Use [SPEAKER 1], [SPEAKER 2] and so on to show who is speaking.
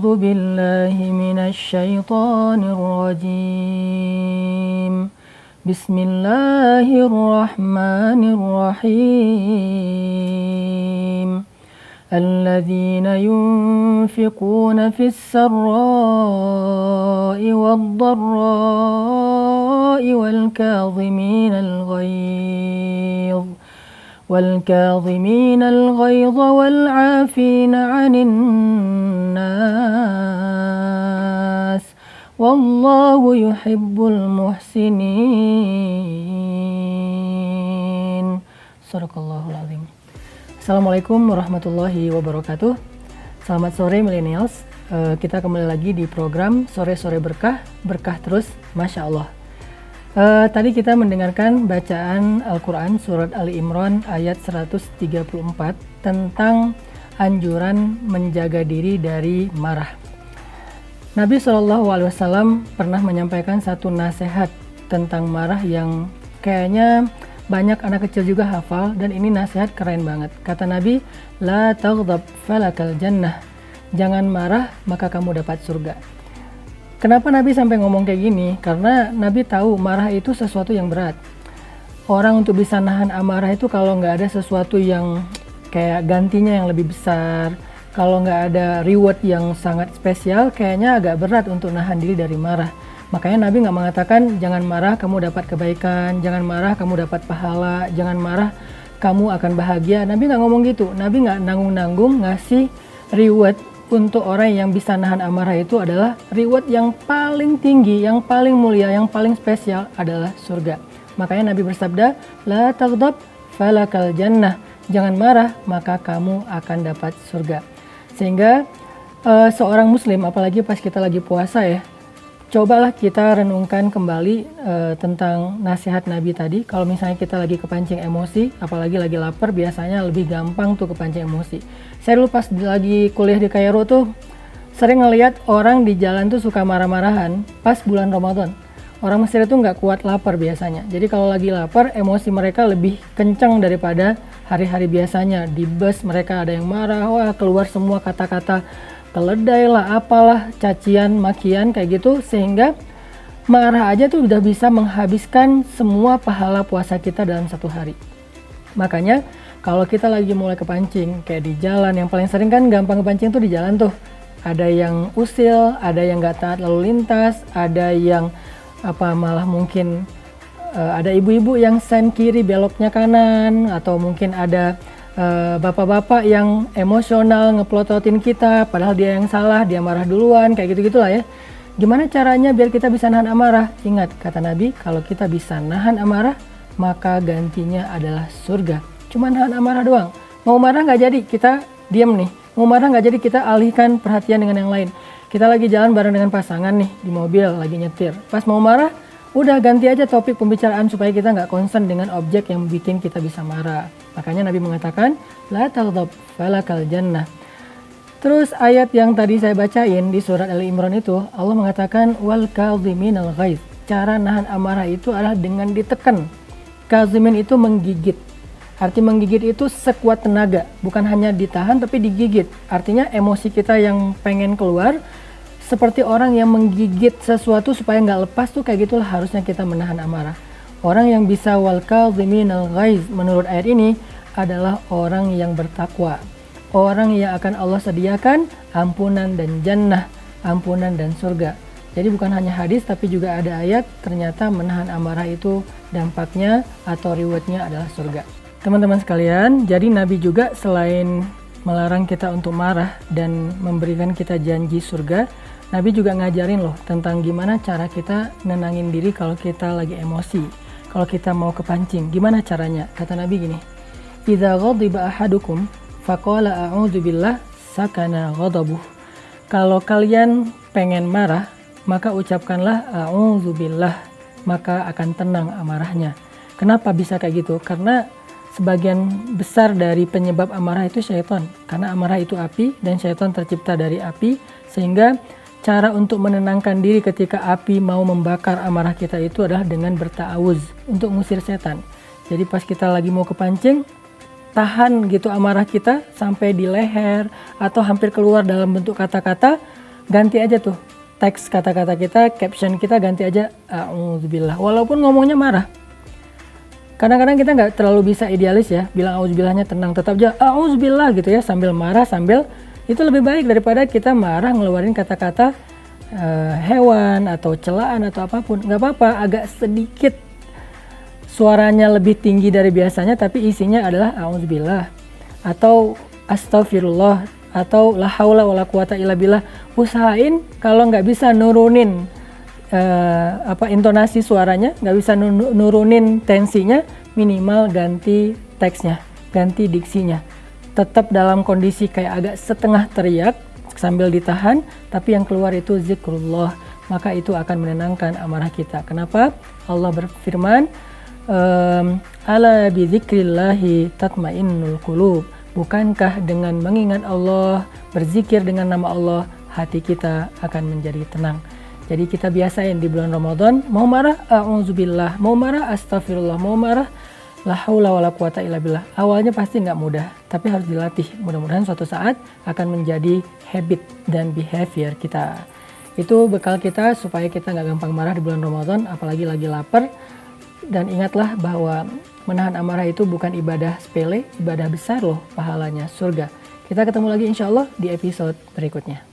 [SPEAKER 1] أعوذ بالله من الشيطان الرجيم بسم الله الرحمن الرحيم الذين ينفقون في السراء والضراء والكاظمين الغيظ والعافين عن الناس والله يحب المحسنين. Sadaqallahul Azim. Assalamualaikum warahmatullahi wabarakatuh. Selamat sore millennials. Kita kembali lagi di program Sore-Sore Berkah, berkah terus, Masya Allah. Tadi kita mendengarkan bacaan Al-Quran Surat Ali Imran ayat 134 tentang anjuran menjaga diri dari marah. Nabi SAW pernah menyampaikan satu nasihat tentang marah yang kayaknya banyak anak kecil juga hafal, dan ini nasihat keren banget. Kata Nabi, La taghdab falakal jannah. Jangan marah maka kamu dapat surga. Kenapa Nabi sampai ngomong kayak gini? Karena Nabi tahu marah itu sesuatu yang berat. Orang untuk bisa nahan amarah itu kalau nggak ada sesuatu yang kayak gantinya yang lebih besar, kalau nggak ada reward yang sangat spesial, kayaknya agak berat untuk nahan diri dari marah. Makanya Nabi nggak mengatakan jangan marah kamu dapat kebaikan, jangan marah kamu dapat pahala, jangan marah kamu akan bahagia. Nabi nggak ngomong gitu. Nabi nggak nanggung-nanggung ngasih reward untuk orang yang bisa nahan amarah. Itu adalah reward yang paling tinggi, yang paling mulia, yang paling spesial adalah surga. Makanya Nabi bersabda, La taghdab falakal jannah. Jangan marah maka kamu akan dapat surga. Sehingga seorang muslim, apalagi pas kita lagi puasa ya, cobalah kita renungkan kembali tentang nasihat Nabi tadi. Kalau misalnya kita lagi kepancing emosi, apalagi lagi lapar, biasanya lebih gampang tuh kepancing emosi. Saya dulu pas lagi kuliah di Kairo tuh sering ngeliat orang di jalan tuh suka marah-marahan pas bulan Ramadan. Orang Mesir itu nggak kuat lapar biasanya. Jadi kalau lagi lapar, emosi mereka lebih kencang daripada hari-hari biasanya. Di bus mereka ada yang marah, wah keluar semua kata-kata keledai lah, apalah, cacian, makian kayak gitu, sehingga marah aja tuh udah bisa menghabiskan semua pahala puasa kita dalam satu hari. Makanya kalau kita lagi mulai kepancing kayak di jalan, yang paling sering kan gampang kepancing tuh di jalan tuh. Ada yang usil, ada yang gak taat lalu lintas, ada yang malah mungkin ada ibu-ibu yang sen kiri beloknya kanan, atau mungkin ada bapak-bapak yang emosional ngeplototin kita padahal dia yang salah, dia marah duluan, kayak gitu-gitulah ya. Gimana caranya biar kita bisa nahan amarah? Ingat kata Nabi, kalau kita bisa nahan amarah maka gantinya adalah surga. Cuma nahan amarah doang. Mau marah nggak jadi, kita diam nih. Mau marah nggak jadi, kita alihkan perhatian dengan yang lain. Kita lagi jalan bareng dengan pasangan nih di mobil, lagi nyetir. Pas mau marah, udah ganti aja topik pembicaraan supaya kita nggak concern dengan objek yang bikin kita bisa marah. Makanya Nabi mengatakan, La taghdab falakal jannah. Terus ayat yang tadi saya bacain di surat Ali Imran itu, Allah mengatakan, Wal kadhiminal ghaiz. Cara nahan amarah itu adalah dengan ditekan. Kazimin itu menggigit. Arti menggigit itu sekuat tenaga, bukan hanya ditahan tapi digigit. Artinya emosi kita yang pengen keluar, seperti orang yang menggigit sesuatu supaya nggak lepas tuh, kayak gitulah harusnya kita menahan amarah. Orang yang bisa wal kadhiminal ghaiz menurut ayat ini adalah orang yang bertakwa. Orang yang akan Allah sediakan ampunan dan jannah, ampunan dan surga. Jadi bukan hanya hadis tapi juga ada ayat, ternyata menahan amarah itu dampaknya atau rewardnya adalah surga. Teman-teman sekalian, jadi Nabi juga selain melarang kita untuk marah dan memberikan kita janji surga, Nabi juga ngajarin loh tentang gimana cara kita nenangin diri kalau kita lagi emosi, kalau kita mau kepancing. Gimana caranya? Kata Nabi gini, Idza ghadiba ahadukum faqala a'udzu billah sakana ghadabuh. Kalau kalian pengen marah, maka ucapkanlah a'udzu billah, maka akan tenang amarahnya. Kenapa bisa kayak gitu? Karena sebagian besar dari penyebab amarah itu syaitan. Karena amarah itu api dan syaitan tercipta dari api, sehingga cara untuk menenangkan diri ketika api mau membakar amarah kita itu adalah dengan berta'awuz, untuk ngusir setan. Jadi pas kita lagi mau kepancing, tahan gitu amarah kita sampai di leher atau hampir keluar dalam bentuk kata-kata, ganti aja tuh teks kata-kata kita, caption kita ganti aja a'udzubillah. Walaupun ngomongnya marah. Kadang-kadang kita nggak terlalu bisa idealis ya, bilang a'udzubillahnya tenang, tetap aja a'udzubillah gitu ya, sambil marah, itu lebih baik daripada kita marah ngeluarin kata-kata hewan atau celaan atau apapun. Nggak apa-apa, agak sedikit suaranya lebih tinggi dari biasanya, tapi isinya adalah a'udzubillah atau astagfirullah atau la haula wala quwata illa billah. Usahain kalau nggak bisa nurunin intonasi suaranya, nggak bisa nurunin tensinya, minimal ganti teksnya, ganti diksinya. Tetap dalam kondisi kayak agak setengah teriak sambil ditahan, tapi yang keluar itu zikrullah, maka itu akan menenangkan amarah kita. Kenapa? Allah berfirman, ala bizikrillahi tatmainnul qulub. Bukankah dengan mengingat Allah, berzikir dengan nama Allah, hati kita akan menjadi tenang. Jadi kita biasain di bulan Ramadan, mau marah a'udzubillah, mau marah astagfirullah, mau marah la haula wala quwata illa billah. Awalnya pasti nggak mudah, tapi harus dilatih. Mudah-mudahan suatu saat akan menjadi habit dan behavior kita. Itu bekal kita supaya kita nggak gampang marah di bulan Ramadan, apalagi lagi lapar. Dan ingatlah bahwa menahan amarah itu bukan ibadah sepele, ibadah besar loh pahalanya, surga. Kita ketemu lagi insya Allah di episode berikutnya.